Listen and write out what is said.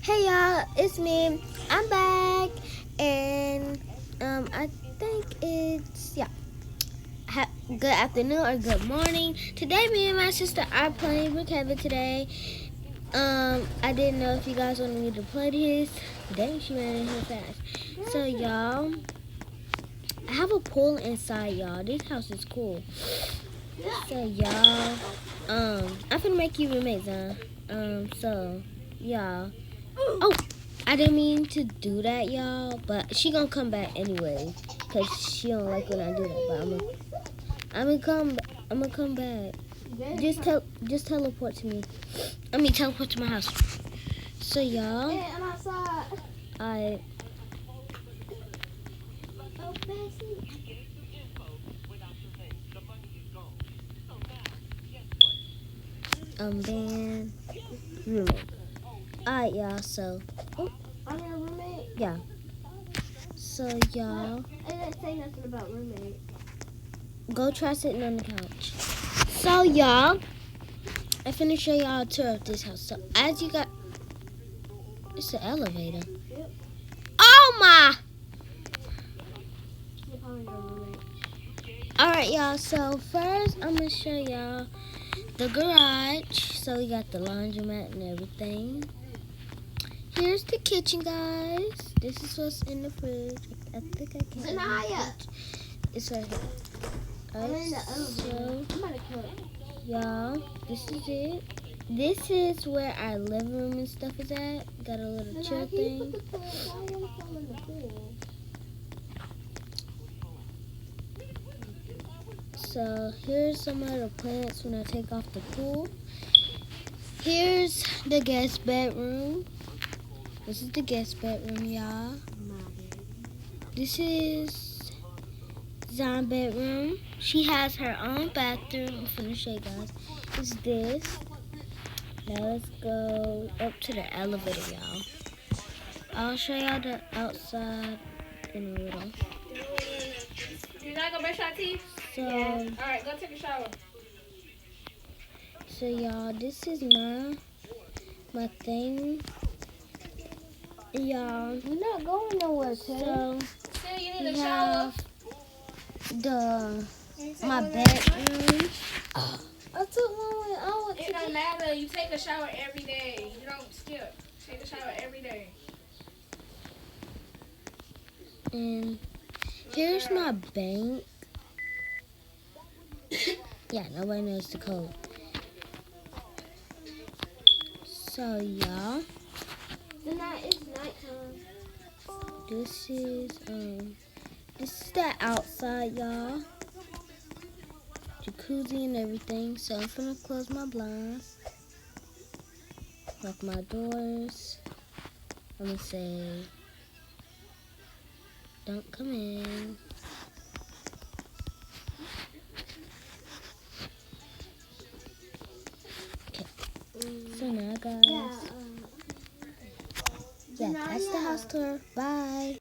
Hey y'all, it's me. I'm back, and I think it's good afternoon or good morning. Today, me and my sister are playing Brook today. I didn't know if you guys wanted me to play this. Dang, she ran in here fast. So y'all, I have a pool inside, y'all. This house is cool. So y'all, I'm finna make you roommates, huh? So y'all. Oh, I didn't mean to do that, y'all, but she gonna come back anyway, cause she don't like when I do that. But I'm gonna come back. Just teleport to me. Teleport to my house. So y'all, Hey, I'm outside. I then roommate. Alright, y'all. So I'm your roommate. yeah. So y'all, I didn't say nothing about roommate. go try sitting on the couch. So y'all, I finna show y'all a tour of this house. So as you got, it's an elevator. Yep. Oh my! You're probably your roommate. Alright, y'all. So first, I'm gonna show y'all the garage. So we got the laundromat and everything. Here's the kitchen, guys. This is what's in the fridge. I think I can. Zanaya. It's right here. I'm in the So, elevator. I'm gonna kill it. y'all, this is it. This is where our living room and stuff is at. Got a little chill thing. So here's some of the plants when I take off the pool. Here's the guest bedroom. This is the guest bedroom, y'all. This is Zion's bedroom. She has her own bathroom. I'm finna show you guys. It's this. Now let's go up to the elevator, y'all. I'll show y'all the outside in a little. You're not gonna brush your teeth? So, Alright, go take a shower. so y'all, this is my thing. Y'all, We're not going nowhere, so Still, you need we a shower. have my bedroom. I took one when I went It don't matter. You take a shower every day. You don't skip. Take a shower every day. And here's my bank. Yeah, nobody knows the code. So y'all, It's nighttime. this is the outside, y'all. Jacuzzi and everything. So I'm gonna close my blinds, lock my doors. I'm gonna say, don't come in. Okay. So now, guys, yeah, that's the house tour. Bye.